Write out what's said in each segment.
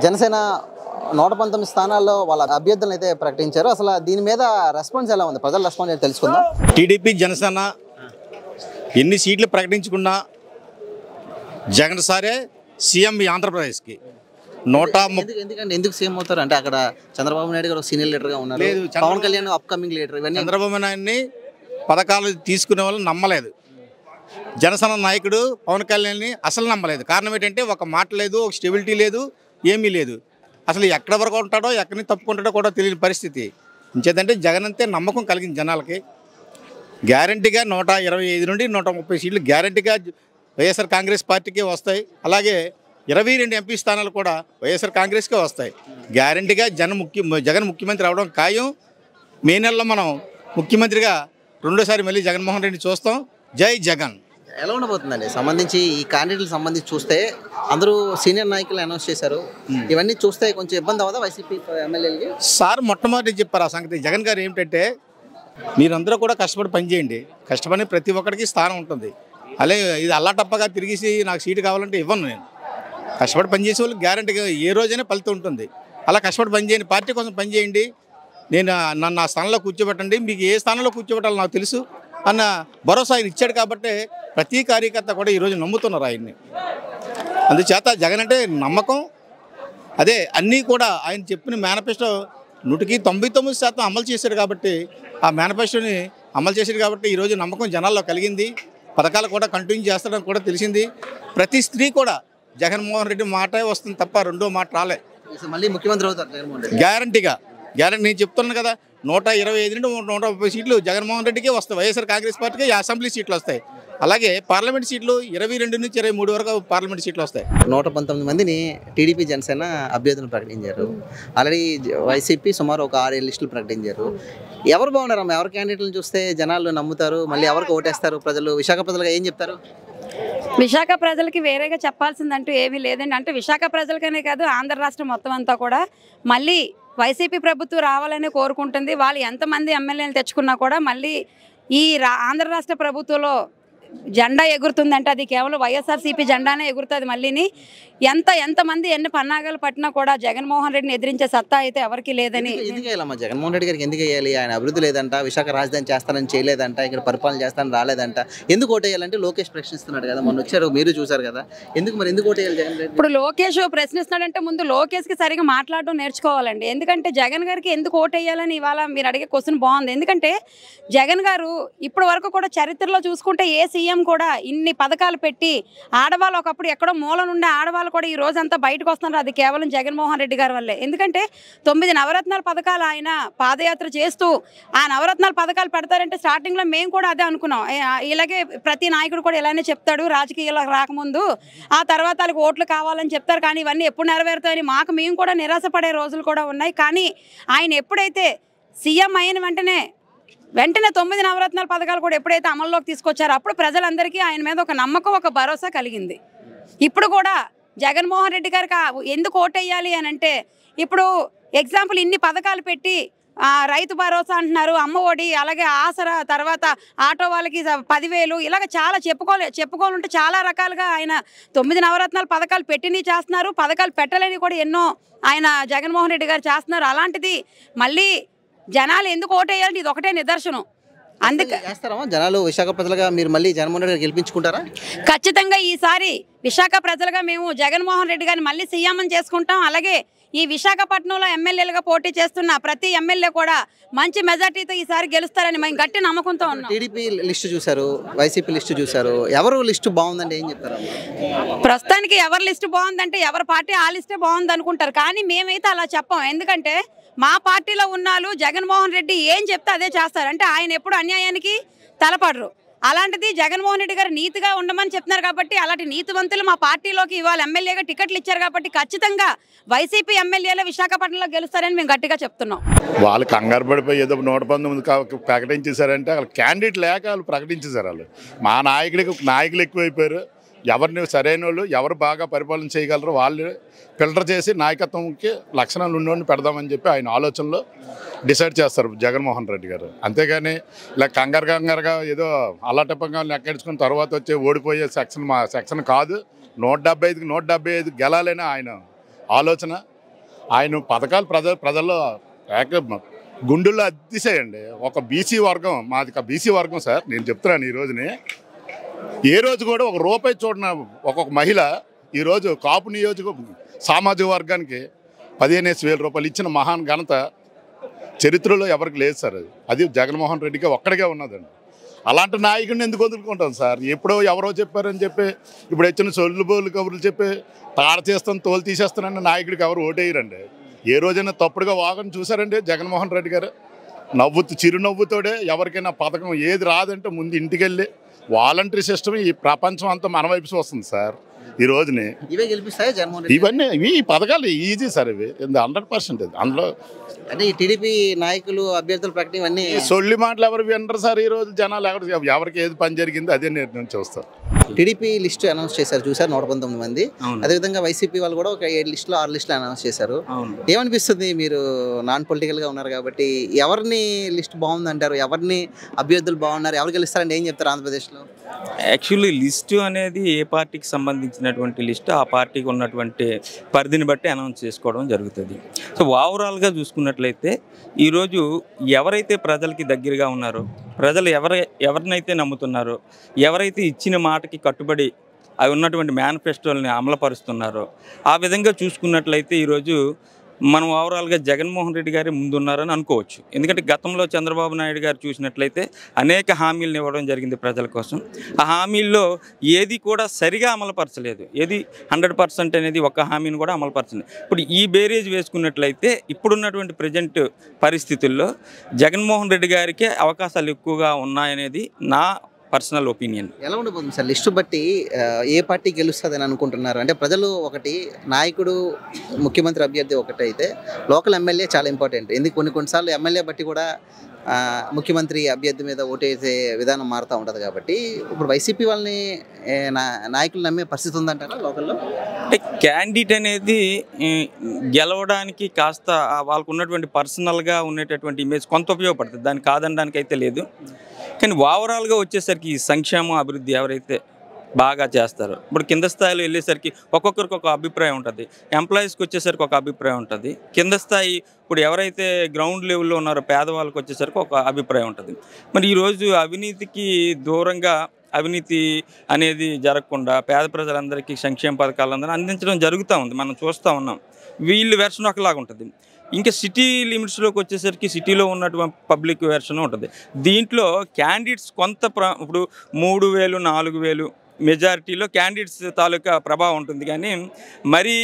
జనసేన 119 స్థానాల్లో వాళ్ళ అభ్యర్థులను అయితే ప్రకటించారు. అసలు దీని మీద రెస్పాన్స్ ఎలా ఉంది, ప్రజల రెస్పాన్స్ అయితే తెలుసుకుందాం. టీడీపీ జనసేన ఎన్ని సీట్లు ప్రకటించుకున్నా జగన్ సారే సీఎం ఈ ఆంధ్రప్రదేశ్కి. ఎందుకు సీఎం అవుతారు అంటే అక్కడ చంద్రబాబు నాయుడు గారు సీనియర్ లీడర్గా ఉన్నారు, పవన్ కళ్యాణ్ అప్కమింగ్ లీడర్. ఇవన్నీ చంద్రబాబు నాయుడిని పథకాలు తీసుకునే వాళ్ళు నమ్మలేదు. జనసేన నాయకుడు పవన్ కళ్యాణ్ని అసలు నమ్మలేదు. కారణం ఏంటంటే ఒక మాట లేదు, ఒక స్టెబిలిటీ లేదు, ఏమీ లేదు. అసలు ఎక్కడ వరకు ఉంటాడో ఎక్కడి నుంచి తప్పుకుంటాడో కూడా తెలియని పరిస్థితి. ఇంకేదంటే జగన్ అంతే నమ్మకం కలిగింది జనాలకి. గ్యారంటీగా 125 నుండి 130 సీట్లు గ్యారంటీగా వైఎస్ఆర్ కాంగ్రెస్ పార్టీకే వస్తాయి. అలాగే 22 ఎంపీ స్థానాలు కూడా వైఎస్ఆర్ కాంగ్రెస్కే వస్తాయి. గ్యారంటీగా జగన్ ముఖ్యమంత్రి అవడం ఖాయం. మే నెలలో మనం ముఖ్యమంత్రిగా రెండోసారి మళ్ళీ జగన్మోహన్ రెడ్డిని చూస్తాం. జై జగన్. ఎలా ఉండబోతుందండి సంబంధించి ఈ క్యాండిడేట్లకు సంబంధించి చూస్తే అందరూ సీనియర్ నాయకులు అనౌన్స్ చేశారు. ఇవన్నీ చూస్తే కొంచెం ఇబ్బంది అవ్వదా వైసీపీ ఎమ్మెల్యేలకి? సార్ మొట్టమొదటి చెప్పారు ఆ సంగతి. జగన్ గారు ఏమిటంటే మీరందరూ కూడా కష్టపడి పనిచేయండి, కష్టపడి ప్రతి ఒక్కరికి స్థానం ఉంటుంది. అలాగే ఇది అల్లాటప్పగా తిరిగేసి నాకు సీటు కావాలంటే ఇవ్వను. నేను కష్టపడి పనిచేసే వాళ్ళు గ్యారంటీగా ఏ రోజైనా ఫలితం ఉంటుంది. అలా కష్టపడి పనిచేయండి, పార్టీ కోసం పనిచేయండి, నన్ను ఆ స్థానంలో కూర్చోబెట్టండి, మీకు ఏ స్థానంలో కూర్చోబెట్టాలో నాకు తెలుసు అన్న భరోసా ఆయన ఇచ్చాడు. కాబట్టి ప్రతి కార్యకర్త కూడా ఈరోజు నమ్ముతున్నారు ఆయన్ని. అందుచేత జగన్ అంటే నమ్మకం. అదే అన్నీ కూడా ఆయన చెప్పిన మేనిఫెస్టో 99% అమలు చేశాడు. కాబట్టి ఆ మేనిఫెస్టోని అమలు చేశాడు కాబట్టి ఈరోజు నమ్మకం జనాల్లో కలిగింది. పథకాలు కూడా కంటిన్యూ చేస్తాడని కూడా తెలిసింది. ప్రతి స్త్రీ కూడా జగన్మోహన్ రెడ్డి మాటే వస్తుంది తప్ప రెండో మాట రాలే. మళ్ళీ ముఖ్యమంత్రి అవుతారు గ్యారంటీగా. నేను చెప్తున్నాను కదా, 125 నుండి 130 సీట్లు జగన్మోహన్ రెడ్డికే వస్తాయి. వైఎస్ఆర్ కాంగ్రెస్ పార్టీకి అసెంబ్లీ సీట్లు వస్తాయి. అలాగే పార్లమెంట్ సీట్లు 22 నుంచి 23 వరకు పార్లమెంట్ సీట్లు వస్తాయి. 119 మందిని టీడీపీ జనసేన అభ్యర్థులు ప్రకటించారు. ఆల్రెడీ వైసీపీ సుమారు ఒక 6 లిస్టులు ప్రకటించారు. ఎవరు బాగున్నారమ్మా? ఎవరి క్యాండిడేట్లను చూస్తే జనాలు నమ్ముతారు, మళ్ళీ ఎవరికి ఓటేస్తారు ప్రజలు? విశాఖ ప్రజలుగా ఏం చెప్తారు? విశాఖ ప్రజలకి వేరేగా చెప్పాల్సిందంటూ ఏమీ లేదండి. అంటే విశాఖ ప్రజలకనే కాదు, ఆంధ్ర రాష్ట్రం మొత్తం అంతా కూడా మళ్ళీ వైసీపీ ప్రభుత్వం రావాలని కోరుకుంటుంది. వాళ్ళు ఎంతమంది ఎమ్మెల్యేలు తెచ్చుకున్నా కూడా మళ్ళీ ఈ ఆంధ్ర రాష్ట్ర ప్రభుత్వంలో జెండా ఎగురుతుందంటే అది కేవలం వైఎస్ఆర్సీపీ జెండానే ఎగురుతుంది. మళ్ళీని ఎంతమంది ఎన్ని పన్నాగాలు పట్టినా కూడా జగన్మోహన్ రెడ్డిని ఎదిరించే సత్తా అయితే ఎవరికి లేదని. ఎందుకు వేయాలమ్మా జగన్మోహన్ రెడ్డి గారికి? ఎందుకు వేయాలి? ఆయన అభివృద్ధి లేదంట, విశాఖ రాజధాని చేస్తానని చేయలేదంట, ఇక్కడ పరిపాలన చేస్తానని రాలేదంట. ఎందుకు ఓటేయాలంటే లోకేష్ ప్రశ్నిస్తున్నాడు కదా, మొన్న వచ్చారు మీరు చూసారు కదా. ఎందుకు ఓటేయాలి జగన్ రెడ్డి? ఇప్పుడు లోకేష్ ప్రశ్నిస్తున్నాడంటే ముందు లోకేష్కి సరిగా మాట్లాడడం నేర్చుకోవాలండి. ఎందుకంటే జగన్ గారికి ఎందుకు ఓటేయాలని ఇవాళ మీరు అడిగే క్వశ్చన్ బాగుంది. ఎందుకంటే జగన్ గారు ఇప్పటి వరకు కూడా చరిత్రలో చూసుకుంటే ఏ సీఎం కూడా ఇన్ని పథకాలు పెట్టి ఆడవాళ్ళు ఒకప్పుడు ఎక్కడో మూల నుండి ఆడవాళ్ళు కూడా ఈ రోజంతా బయటకు వస్తున్నారు. అది కేవలం జగన్మోహన్ రెడ్డి గారి వల్లే. ఎందుకంటే 9 నవరత్నాల పథకాలు ఆయన పాదయాత్ర చేస్తూ ఆ నవరత్నాల పథకాలు పెడతారంటే స్టార్టింగ్లో మేము కూడా అదే అనుకున్నాం. ఇలాగే ప్రతి నాయకుడు కూడా ఇలానే చెప్తాడు రాజకీయాలకు రాకముందు, ఆ తర్వాత వాళ్ళకి ఓట్లు కావాలని చెప్తారు. కానీ ఇవన్నీ ఎప్పుడు నెరవేరుతాయని మేము కూడా నిరాశపడే రోజులు కూడా ఉన్నాయి. కానీ ఆయన ఎప్పుడైతే సీఎం అయిన వెంటనే 9 నవరత్నాల పథకాలు కూడా ఎప్పుడైతే అమల్లోకి తీసుకొచ్చారో అప్పుడు ప్రజలందరికీ ఆయన మీద ఒక నమ్మకం, ఒక భరోసా కలిగింది. ఇప్పుడు కూడా జగన్మోహన్ రెడ్డి గారికి ఎందుకు ఓటేయాలి అని అంటే, ఇప్పుడు ఎగ్జాంపుల్ ఇన్ని పథకాలు పెట్టి రైతు భరోసా అంటున్నారు, అమ్మ ఒడి, అలాగే ఆసరా, తర్వాత ఆటో వాళ్ళకి 10,000, ఇలాగ చాలా చెప్పుకోవాలంటే చాలా రకాలుగా ఆయన 9 నవరత్నాల పథకాలు పెట్టినవి చేస్తున్నారు. పథకాలు పెట్టలేని కూడా ఎన్నో ఆయన జగన్మోహన్ రెడ్డి గారు చేస్తున్నారు. అలాంటిది మళ్ళీ జనాలు ఎందుకు ఓటేయాలంటే ఇది ఒకటే నిదర్శనం. అందుకే జనాలు విశాఖ ప్రజలుగా మీరు మళ్ళీ జగన్మోహన్ రెడ్డి గెలిపించుకుంటారా? ఖచ్చితంగా ఈసారి విశాఖ ప్రజలుగా మేము జగన్మోహన్ రెడ్డి గారిని మళ్ళీ సీఎం చేసుకుంటాం. అలాగే ఈ విశాఖపట్నంలో ఎమ్మెల్యేలుగా పోటీ చేస్తున్న ప్రతి ఎమ్మెల్యే కూడా మంచి మెజార్టీతో ఈసారి గెలుస్తారని మేము గట్టి నమ్మకంతో ఉన్నాం. టీడీపీ లిస్టు చూశారు, వైసీపీ లిస్టు చూశారు, ఎవరు లిస్టు బాగుందంటే ఏం చెప్తారు? ప్రస్తుతానికి ఎవరి లిస్టు బాగుందంటే ఎవరి పార్టీ ఆ లిస్టే బాగుంది అనుకుంటారు. కానీ మేమైతే అలా చెప్పాం. ఎందుకంటే మా పార్టీలో ఉన్నాళ్ళు జగన్మోహన్ రెడ్డి ఏం చెప్తే అదే చేస్తారు. అంటే ఆయన ఎప్పుడు అన్యాయానికి తలపడరు. అలాంటిది జగన్మోహన్ రెడ్డి గారు నీతిగా ఉండమని చెప్తున్నారు కాబట్టి అలాంటి నీతివంతులు మా పార్టీలోకి ఇవాళ ఎమ్మెల్యేగా టికెట్లు ఇచ్చారు కాబట్టి ఖచ్చితంగా వైసీపీ ఎమ్మెల్యేలు విశాఖపట్నంలో గెలుస్తారని మేము గట్టిగా చెప్తున్నాం. వాళ్ళు కంగారు పడిపోయి ఏదో 119 ప్రకటించేశారంటే వాళ్ళు క్యాండిడేట్ లేక వాళ్ళు ప్రకటించేశారు. వాళ్ళు మా నాయకులు ఎక్కువైపోయారు. ఎవరిని సరైన వాళ్ళు ఎవరు బాగా పరిపాలన చేయగలరు వాళ్ళు ఫిల్టర్ చేసి నాయకత్వంకి లక్షణాలు ఉన్నోడిని పెడదామని చెప్పి ఆయన ఆలోచనలో డిసైడ్ చేస్తారు జగన్మోహన్ రెడ్డి గారు. అంతేగాని ఇలా కంగారుగా ఏదో అల్లాటప్పంగా లెక్కెడుచుకున్న తర్వాత వచ్చే ఓడిపోయే సెక్షన్ మా సెక్షన్ కాదు. 175కి 175 గెలాలనే ఆయన ఆలోచన. ఆయన పథకాలు ప్రజల్లో గుండెల్లో అద్దిసేయండి. ఒక బీసీ వర్గం, మాది బీసీ వర్గం సార్. నేను చెప్తున్నాను ఈ రోజుని, ఏ రోజు కూడా ఒక రూపాయి చూడన ఒక్కొక్క మహిళ ఈరోజు కాపు సామాజిక వర్గానికి 15,000 రూపాయలు ఇచ్చిన మహాన్ ఘనత చరిత్రలో ఎవరికి లేదు సార్. అది జగన్మోహన్ రెడ్డికి ఒక్కడికే ఉన్నదండి. అలాంటి నాయకుడిని ఎందుకు వదులుకుంటాం సార్? ఎప్పుడో ఎవరో చెప్పారని చెప్పి ఇప్పుడు వచ్చిన సొల్లు బోలు కబుర్లు చెప్పి తాడ చేస్తాను తోలు తీసేస్తానని నాయకుడికి ఎవరు ఓటేయరండి. ఏ రోజైనా తప్పుడుగా వాగని చూసారండి జగన్మోహన్ రెడ్డి గారు? చిరునవ్వుతోడే ఎవరికైనా పథకం ఏది రాదంటే ముందు ఇంటికి వెళ్ళి వాలంటరీ సిస్టమ్ ఈ ప్రపంచం అంతా మన వైపు వస్తుంది సార్. ఈ రోజుని ఇవే గెలిపిస్తాయి జగన్మోహన్ రెడ్డి. ఇవన్నీ ఈ పథకాలు ఈజీ సార్. ఇవి 100% అందులో అంటే ఈ టీడీపీ నాయకులు అభ్యర్థుల ప్రకటన ఇవన్నీ సొల్లి మాటలు ఎవరు వినరు సార్. ఈ రోజు జనాలు ఎవరికి ఏది పని జరిగిందో అదే నేను చూస్తాను. టీడీపీ లిస్టు అనౌన్స్ చేశారు, చూసారు 119 మంది. అదేవిధంగా వైసీపీ వాళ్ళు కూడా ఒక 7 లిస్టులు 6 లిస్టులు అనౌన్స్ చేశారు. ఏమనిపిస్తుంది? మీరు నాన్ పొలిటికల్గా ఉన్నారు కాబట్టి ఎవరిని లిస్ట్ బాగుంది అంటారు? ఎవరిని అభ్యర్థులు బాగున్నారు? ఎవరు గెలుస్తారంటే ఏం చెప్తారు ఆంధ్రప్రదేశ్లో? యాక్చువల్లీ లిస్టు అనేది ఏ పార్టీకి సంబంధించినటువంటి లిస్టు ఆ పార్టీకి ఉన్నటువంటి పరిధిని బట్టి అనౌన్స్ చేసుకోవడం జరుగుతుంది. సో ఓవరాల్గా చూసుకున్నట్లయితే ఈరోజు ఎవరైతే ప్రజలకి దగ్గరగా ఉన్నారో, ప్రజలు ఎవరినైతే నమ్ముతున్నారో, ఎవరైతే ఇచ్చిన మాటకి కట్టుబడి అవి ఉన్నటువంటి మేనిఫెస్టోల్ని అమలుపరుస్తున్నారో, ఆ విధంగా చూసుకున్నట్లయితే ఈరోజు మనం ఓవరాల్గా జగన్మోహన్ రెడ్డి గారే ముందున్నారని అనుకోవచ్చు. ఎందుకంటే గతంలో చంద్రబాబు నాయుడు గారు చూసినట్లయితే అనేక హామీలను ఇవ్వడం జరిగింది ప్రజల కోసం. ఆ హామీల్లో ఏది కూడా సరిగా అమలుపరచలేదు. ఏది 100% అనేది ఒక్క హామీని కూడా అమలుపరచలేదు. ఇప్పుడు ఈ బేరేజ్ వేసుకున్నట్లయితే ఇప్పుడున్నటువంటి ప్రజెంట్ పరిస్థితుల్లో జగన్మోహన్ రెడ్డి గారికే అవకాశాలు ఎక్కువగా ఉన్నాయనేది నా పర్సనల్ ఒపీనియన్. ఎలా ఉండబోతుంది సార్ లిస్టు బట్టి ఏ పార్టీ గెలుస్తుంది అని అనుకుంటున్నారు? అంటే ప్రజలు ఒకటి, నాయకుడు ముఖ్యమంత్రి అభ్యర్థి ఒకటి అయితే లోకల్ ఎమ్మెల్యే చాలా ఇంపార్టెంట్. ఎందుకు కొన్నిసార్లు ఎమ్మెల్యే బట్టి కూడా ముఖ్యమంత్రి అభ్యర్థి మీద ఓటేసే విధానం మారుతూ ఉంటుంది. కాబట్టి ఇప్పుడు వైసీపీ వాళ్ళని నాయకులు నమ్మే పరిస్థితి ఉందంటారా లోకల్లో? అంటే క్యాండిడేట్ అనేది గెలవడానికి కాస్త వాళ్ళకు ఉన్నటువంటి పర్సనల్గా ఉండేటటువంటి ఇమేజ్ కొంత ఉపయోగపడుతుంది, దాన్ని కాదనడానికి అయితే లేదు. కానీ ఓవరాల్గా వచ్చేసరికి ఈ సంక్షేమ అభివృద్ధి ఎవరైతే బాగా చేస్తారో, ఇప్పుడు కింద స్థాయిలో వెళ్ళేసరికి ఒక్కొక్కరికి ఒక అభిప్రాయం ఉంటుంది. ఎంప్లాయీస్కి వచ్చేసరికి ఒక అభిప్రాయం ఉంటుంది. కింద స్థాయి ఇప్పుడు ఎవరైతే గ్రౌండ్ లెవెల్లో ఉన్నారో పేదవాళ్ళకి వచ్చేసరికి ఒక అభిప్రాయం ఉంటుంది. మరి ఈరోజు అవినీతికి దూరంగా, అవినీతి అనేది జరగకుండా పేద ప్రజలందరికీ సంక్షేమ పథకాలందరూ అందించడం జరుగుతూ ఉంది. మనం చూస్తూ ఉన్నాం. వీళ్ళు వెర్షన్ ఒకలాగా ఉంటుంది. ఇంకా సిటీ లిమిట్స్లోకి వచ్చేసరికి సిటీలో ఉన్నటువంటి పబ్లిక్ వెర్షన్ ఉంటుంది. దీంట్లో క్యాండిడేట్స్ కొంత ఇప్పుడు 3,000, 4,000 మెజారిటీలో క్యాండిడేట్స్ తాలూకా ప్రభావం ఉంటుంది. కానీ మరీ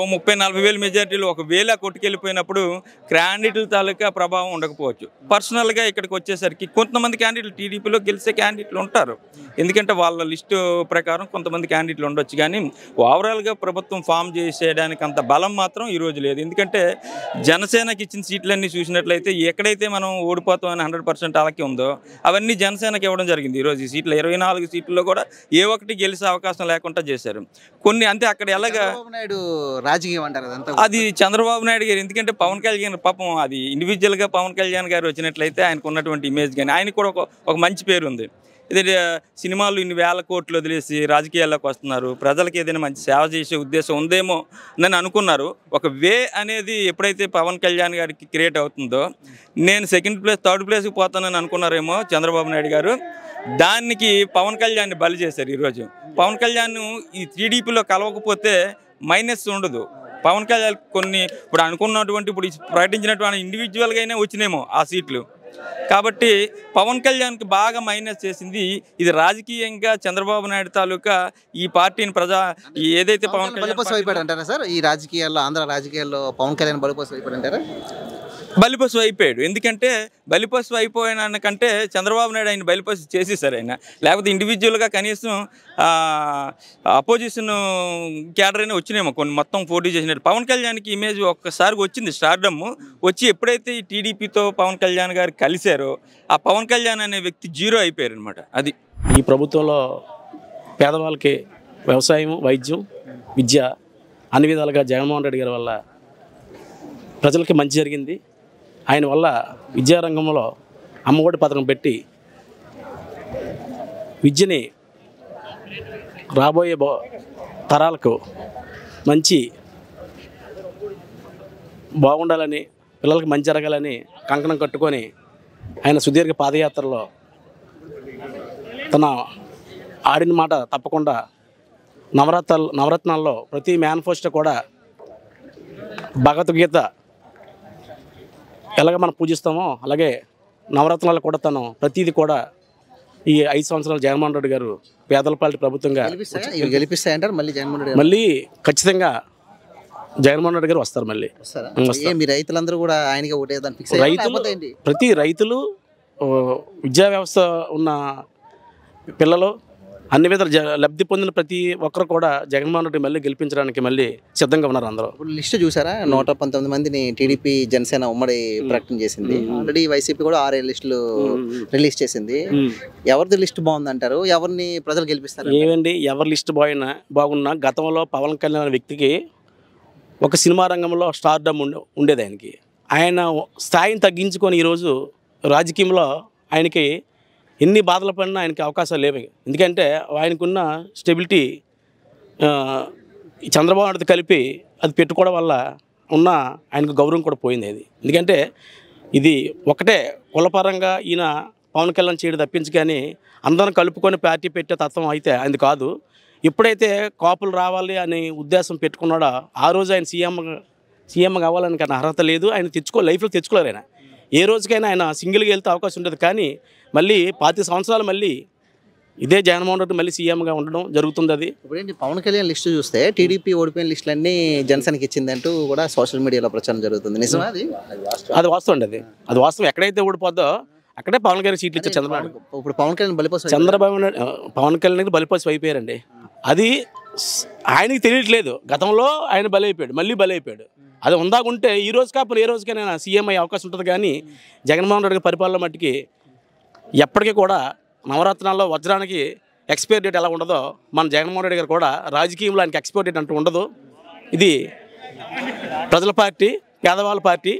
ఓ 30,000-40,000 మెజారిటీలో 1,000 కొట్టుకెళ్ళిపోయినప్పుడు క్యాండిడేట్ల తాలూకా ప్రభావం ఉండకపోవచ్చు. పర్సనల్గా ఇక్కడికి వచ్చేసరికి కొంతమంది క్యాండిడేట్లు టీడీపీలో గెలిచే క్యాండిడేట్లు ఉంటారు. ఎందుకంటే వాళ్ళ లిస్టు ప్రకారం కొంతమంది క్యాండిడేట్లు ఉండొచ్చు. కానీ ఓవరాల్గా ప్రభుత్వం ఫామ్ చేసేయడానికి అంత బలం మాత్రం ఈరోజు లేదు. ఎందుకంటే జనసేనకి ఇచ్చిన సీట్లన్నీ చూసినట్లయితే ఎక్కడైతే మనం ఓడిపోతామని 100% అలాగే ఉందో అవన్నీ జనసేనకి ఇవ్వడం జరిగింది. ఈరోజు ఈ సీట్లు 24 సీట్లలో కూడా ఏ ఒక్కటి గెలిచే అవకాశం లేకుండా చేశారు. కొన్ని అంతే అక్కడ ఎలాగా రాజకీయం అంటారు అది చంద్రబాబు నాయుడు గారు. ఎందుకంటే పవన్ కళ్యాణ్ పాపం అది ఇండివిజువల్గా పవన్ కళ్యాణ్ గారు వచ్చినట్లయితే ఆయనకు ఉన్నటువంటి ఇమేజ్ కానీ ఆయనకు కూడా ఒక మంచి పేరు ఉంది. ఇది సినిమాలు ఇన్ని వేల కోట్లు వదిలేసి రాజకీయాల్లోకి వస్తున్నారు, ప్రజలకు ఏదైనా మంచి సేవ చేసే ఉద్దేశం ఉందేమో అని అనుకున్నారు. ఒక అనేది ఎప్పుడైతే పవన్ కళ్యాణ్ గారికి క్రియేట్ అవుతుందో నేను సెకండ్ ప్లేస్ థర్డ్ ప్లేస్కి పోతానని అనుకున్నారేమో చంద్రబాబు నాయుడు గారు. దానికి పవన్ కళ్యాణ్ని బలి చేశారు. ఈరోజు పవన్ కళ్యాణ్ ఈ టీడీపీలో కలవకపోతే మైనస్ ఉండదు. పవన్ కళ్యాణ్ కొన్ని ఇప్పుడు అనుకున్నటువంటి ఇప్పుడు ప్రకటించినటువంటి ఇండివిజువల్గా అయినా వచ్చినేమో ఆ సీట్లు. కాబట్టి పవన్ కళ్యాణ్కి బాగా మైనస్ చేసింది ఇది. రాజకీయంగా చంద్రబాబు నాయుడు తాలూకా ఈ పార్టీని ఏదైతే పవన్ కళ్యాణ్ అంటారా సార్ ఈ రాజకీయాల్లో, ఆంధ్ర రాజకీయాల్లో పవన్ కళ్యాణ్ బలిపశు అయిపోయాడంటారా? బలిపశు అయిపోయాడు. ఎందుకంటే బలిపశు అయిపోయిన కంటే చంద్రబాబు నాయుడు ఆయన బలిపశు చేసేసారు ఆయన. లేకపోతే ఇండివిజువల్గా కనీసం అపోజిషన్ క్యాడర్ అయినా వచ్చినేమో కొన్ని మొత్తం పోటీ చేసినట్టు. పవన్ కళ్యాణ్కి ఇమేజ్ ఒక్కసారి వచ్చింది స్టార్డమ్ వచ్చి ఎప్పుడైతే ఈ టీడీపీతో పవన్ కళ్యాణ్ గారు కలిశారో ఆ పవన్ కళ్యాణ్ అనే వ్యక్తి జీరో అయిపోయారు అనమాట. అది ఈ ప్రభుత్వంలో పేదవాళ్ళకి వ్యవసాయం, వైద్యం, విద్య అన్ని విధాలుగా జగన్మోహన్ రెడ్డి గారి వల్ల ప్రజలకి మంచి జరిగింది. ఆయన వల్ల విద్యారంగంలో అమ్మఒడి పథకం పెట్టి విద్యని రాబోయే తరాలకు మంచి బాగుండాలని, పిల్లలకి మంచి జరగాలని కంకణం కట్టుకొని ఆయన సుదీర్ఘ పాదయాత్రలో తన ఆడిన మాట తప్పకుండా నవరత్నాల్లో ప్రతి మేనిఫెస్టో కూడా భగవద్గీత ఎలాగ మనం పూజిస్తామో అలాగే నవరత్నాలు కూడా తను ప్రతిదీ కూడా ఈ 5 సంవత్సరాలు జగన్మోహన్ రెడ్డి గారు పేదల పార్టీ ప్రభుత్వంగా గెలిపిస్తాయంటారు మళ్ళీ జగన్మోహన్ రెడ్డి మళ్ళీ ఖచ్చితంగా జగన్మోహన్ రెడ్డి గారు వస్తారు మళ్ళీ. మీ రైతులందరూ కూడా ఆయనకి ఓటేదాన్ని ఫిక్స్ రైతులు ప్రతి రైతులు విద్యా వ్యవస్థ ఉన్న పిల్లలు అన్ని విధాలు లబ్ధి పొందిన ప్రతి ఒక్కరు కూడా జగన్మోహన్ రెడ్డి మళ్ళీ గెలిపించడానికి మళ్ళీ సిద్ధంగా ఉన్నారు అందరూ. ఇప్పుడు లిస్ట్ చూసారా 119 మందిని టీడీపీ జనసేన ఉమ్మడి ప్రకటన చేసింది. ఆల్రెడీ వైసీపీ కూడా 6 లిస్టులు రిలీజ్ చేసింది. ఎవరిది లిస్ట్ బాగుందంటారు? ఎవరిని ప్రజలు గెలిపిస్తారు? ఏమండి, ఎవరి లిస్ట్ బాగున్నా గతంలో పవన్ కళ్యాణ్ అనే వ్యక్తికి ఒక సినిమా రంగంలో స్టార్డమ్ ఉండేది. ఆయన స్థాయిని తగ్గించుకొని ఈరోజు రాజకీయంలో ఆయనకి ఎన్ని బాధలు పడినా ఆయనకి అవకాశాలు లేవు. ఎందుకంటే ఆయనకున్న స్టెబిలిటీ చంద్రబాబు నాయుడు కలిపి అది పెట్టుకోవడం వల్ల ఉన్న ఆయనకు గౌరవం కూడా పోయింది. ఎందుకంటే ఇది ఒకటే కులపరంగా ఈయన పవన్ కళ్యాణ్ చేయడం తప్పించి కానీ అందరం కలుపుకొని పార్టీ పెట్టే తత్వం అయితే ఆయనది కాదు. ఎప్పుడైతే కాపులు రావాలి అనే ఉద్దేశం పెట్టుకున్నాడో ఆ రోజు ఆయన సీఎం కావాలని కానీ అర్హత లేదు. ఆయన లైఫ్లో తెచ్చుకోలేరు. ఆయన ఏ రోజుకైనా ఆయన సింగిల్గా వెళ్తే అవకాశం ఉంటుంది. కానీ మళ్ళీ 25 సంవత్సరాలు మళ్ళీ ఇదే జగన్మోహన్ రెడ్డి మళ్ళీ సీఎంగా ఉండడం జరుగుతుంది. అది ఇప్పుడేంటి పవన్ కళ్యాణ్ లిస్టు చూస్తే టీడీపీ ఓడిపోయిన లిస్టులన్నీ జనసేనకి ఇచ్చిందంటూ కూడా సోషల్ మీడియాలో ప్రచారం జరుగుతుంది. నిజమా? అది వాస్తవం అండి. అది వాస్తవం. ఎక్కడైతే ఓడిపోద్దో అక్కడే పవన్ కళ్యాణ్ సీట్లు ఇచ్చారు చంద్రబాబు. ఇప్పుడు పవన్ కళ్యాణ్ పవన్ కళ్యాణ్ బలిపోసి అయిపోయారండి. అది ఆయనకి తెలియట్లేదు. గతంలో ఆయన బలైపోయాడు, మళ్ళీ బలైపోయాడు. అది ఉందాకుంటే ఈ రోజు కాకపోతే ఏ రోజుకైనా సీఎం అయ్యే అవకాశం ఉంటుంది. కానీ జగన్మోహన్ రెడ్డి పరిపాలన మట్టికి ఎప్పటికీ కూడా నవరత్నాల్లో వజ్రానికి ఎక్స్పైరీ డేట్ ఎలా ఉండదో మన జగన్మోహన్ రెడ్డి గారు కూడా రాజకీయంలో ఆయనకి ఎక్స్పైరీ డేట్ అంటూ ఉండదు. ఇది ప్రజల పార్టీ, పేదవాళ్ళ పార్టీ.